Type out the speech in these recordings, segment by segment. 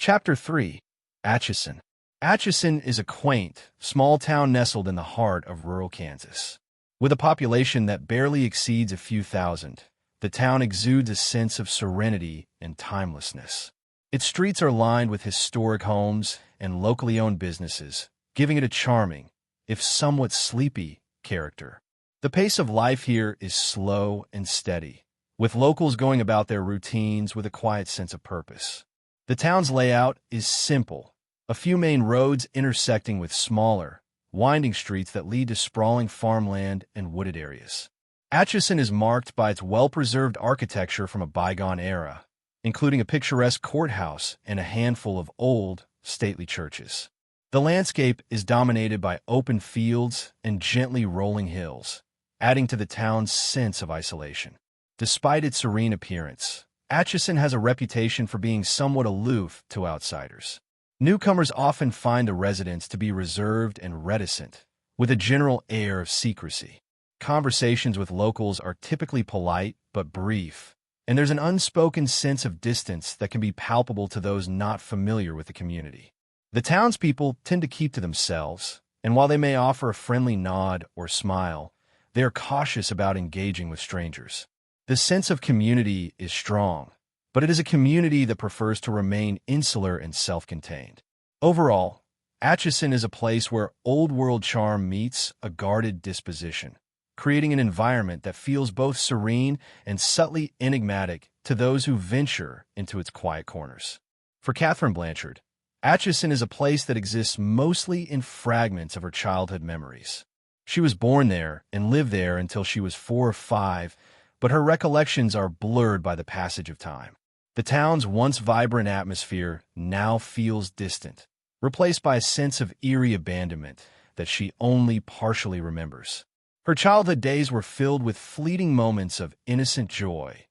Chapter 3. Atchinson. Atchinson is a quaint, small town nestled in the heart of rural Kansas. With a population that barely exceeds a few thousand, the town exudes a sense of serenity and timelessness. Its streets are lined with historic homes and locally owned businesses, giving it a charming, if somewhat sleepy, character. The pace of life here is slow and steady, with locals going about their routines with a quiet sense of purpose. The town's layout is simple, a few main roads intersecting with smaller, winding streets that lead to sprawling farmland and wooded areas. Atchinson is marked by its well-preserved architecture from a bygone era, including a picturesque courthouse and a handful of old, stately churches. The landscape is dominated by open fields and gently rolling hills, adding to the town's sense of isolation. Despite its serene appearance, Atchinson has a reputation for being somewhat aloof to outsiders. Newcomers often find the residents to be reserved and reticent, with a general air of secrecy. Conversations with locals are typically polite but brief, and there's an unspoken sense of distance that can be palpable to those not familiar with the community. The townspeople tend to keep to themselves, and while they may offer a friendly nod or smile, they are cautious about engaging with strangers. The sense of community is strong, but it is a community that prefers to remain insular and self-contained. Overall, Atchinson is a place where old-world charm meets a guarded disposition, creating an environment that feels both serene and subtly enigmatic to those who venture into its quiet corners. For Katherine Blanchard, Atchinson is a place that exists mostly in fragments of her childhood memories. She was born there and lived there until she was 4 or 5, but her recollections are blurred by the passage of time. The town's once vibrant atmosphere now feels distant, replaced by a sense of eerie abandonment that she only partially remembers. Her childhood days were filled with fleeting moments of innocent joy,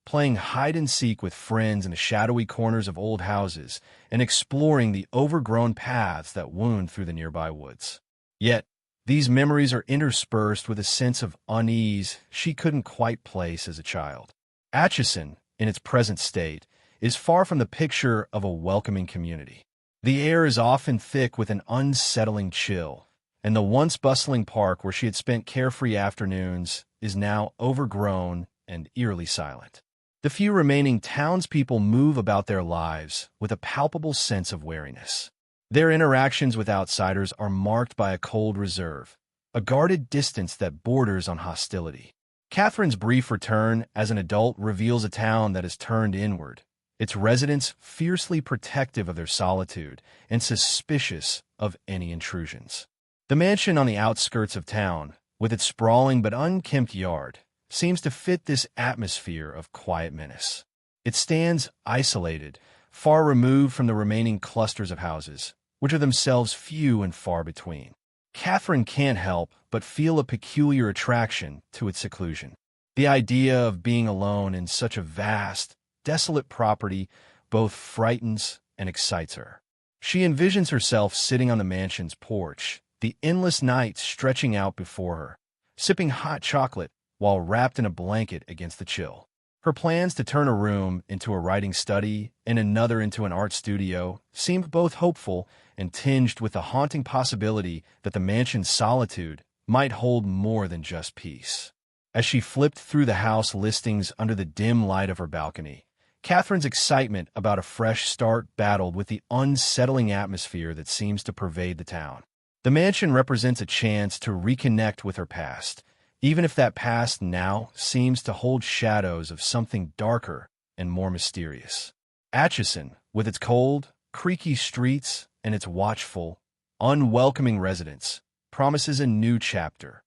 playing hide-and-seek with friends in the shadowy corners of old houses and exploring the overgrown paths that wound through the nearby woods. Yet, these memories are interspersed with a sense of unease she couldn't quite place as a child. Atchinson, in its present state, is far from the picture of a welcoming community. The air is often thick with an unsettling chill, and the once bustling park where she had spent carefree afternoons is now overgrown and eerily silent. The few remaining townspeople move about their lives with a palpable sense of wariness. Their interactions with outsiders are marked by a cold reserve, a guarded distance that borders on hostility. Katherine's brief return as an adult reveals a town that has turned inward, its residents fiercely protective of their solitude and suspicious of any intrusions. The mansion on the outskirts of town, with its sprawling but unkempt yard, seems to fit this atmosphere of quiet menace. It stands isolated, far removed from the remaining clusters of houses, which are themselves few and far between. Katherine can't help but feel a peculiar attraction to its seclusion. The idea of being alone in such a vast, desolate property both frightens and excites her. She envisions herself sitting on the mansion's porch, the endless night stretching out before her, sipping hot chocolate while wrapped in a blanket against the chill. Her plans to turn a room into a writing study and another into an art studio seemed both hopeful and tinged with the haunting possibility that the mansion's solitude might hold more than just peace. As she flipped through the house listings under the dim light of her balcony, Katherine's excitement about a fresh start battled with the unsettling atmosphere that seems to pervade the town. The mansion represents a chance to reconnect with her past, even if that past now seems to hold shadows of something darker and more mysterious. Atchinson, with its cold, creaky streets and its watchful, unwelcoming residents, promises a new chapter,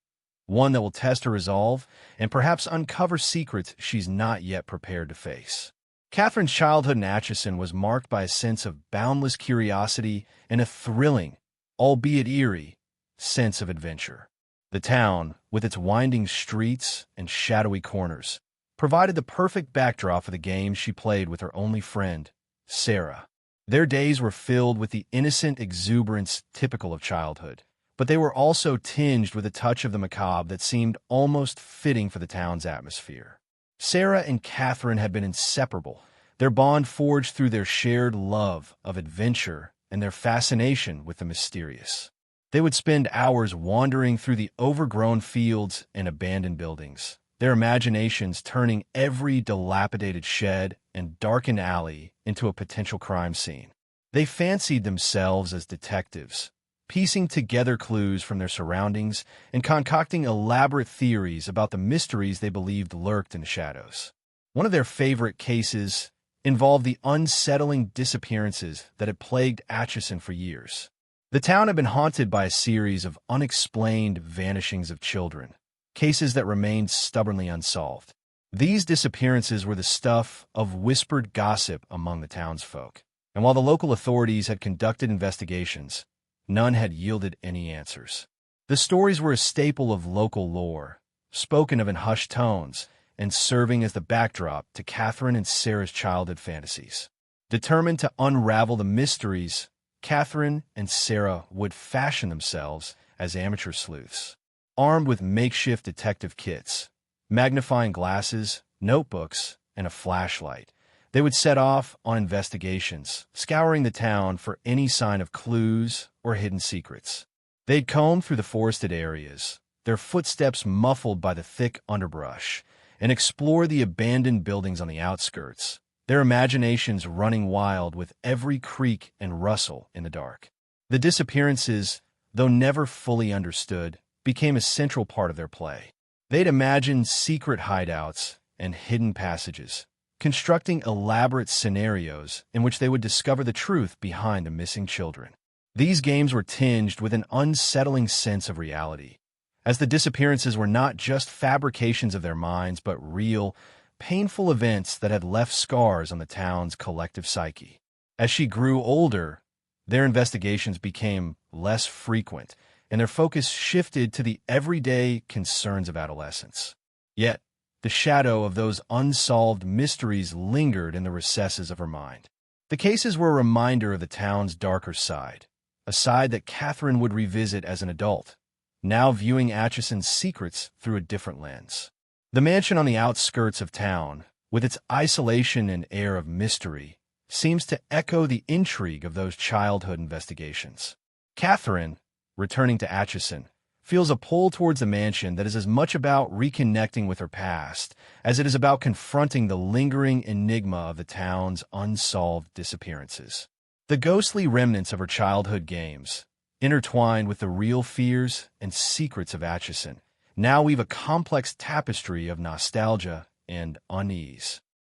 one that will test her resolve and perhaps uncover secrets she's not yet prepared to face. Katherine's childhood in Atchinson was marked by a sense of boundless curiosity and a thrilling, albeit eerie, sense of adventure. The town, with its winding streets and shadowy corners, provided the perfect backdrop for the games she played with her only friend, Sarah. Their days were filled with the innocent exuberance typical of childhood, but they were also tinged with a touch of the macabre that seemed almost fitting for the town's atmosphere. Sarah and Katherine had been inseparable, their bond forged through their shared love of adventure and their fascination with the mysterious. They would spend hours wandering through the overgrown fields and abandoned buildings, their imaginations turning every dilapidated shed and darkened alley into a potential crime scene. They fancied themselves as detectives, piecing together clues from their surroundings and concocting elaborate theories about the mysteries they believed lurked in the shadows. One of their favorite cases involved the unsettling disappearances that had plagued Atchinson for years. The town had been haunted by a series of unexplained vanishings of children, cases that remained stubbornly unsolved. These disappearances were the stuff of whispered gossip among the townsfolk, and while the local authorities had conducted investigations, none had yielded any answers. The stories were a staple of local lore, spoken of in hushed tones and serving as the backdrop to Katherine and Sarah's childhood fantasies. Determined to unravel the mysteries, Katherine and Sarah would fashion themselves as amateur sleuths. Armed with makeshift detective kits, magnifying glasses, notebooks, and a flashlight, they would set off on investigations, scouring the town for any sign of clues or hidden secrets. They'd comb through the forested areas, their footsteps muffled by the thick underbrush, and explore the abandoned buildings on the outskirts, their imaginations running wild with every creak and rustle in the dark. The disappearances, though never fully understood, became a central part of their play. They'd imagine secret hideouts and hidden passages, constructing elaborate scenarios in which they would discover the truth behind the missing children. These games were tinged with an unsettling sense of reality, as the disappearances were not just fabrications of their minds, but real, painful events that had left scars on the town's collective psyche. As she grew older, their investigations became less frequent, and their focus shifted to the everyday concerns of adolescence. Yet, the shadow of those unsolved mysteries lingered in the recesses of her mind. The cases were a reminder of the town's darker side, a side that Katherine would revisit as an adult, now viewing Atchinson's secrets through a different lens. The mansion on the outskirts of town, with its isolation and air of mystery, seems to echo the intrigue of those childhood investigations. Katherine, returning to Atchinson, feels a pull towards the mansion that is as much about reconnecting with her past as it is about confronting the lingering enigma of the town's unsolved disappearances. The ghostly remnants of her childhood games, intertwined with the real fears and secrets of Atchinson, now weave a complex tapestry of nostalgia and unease.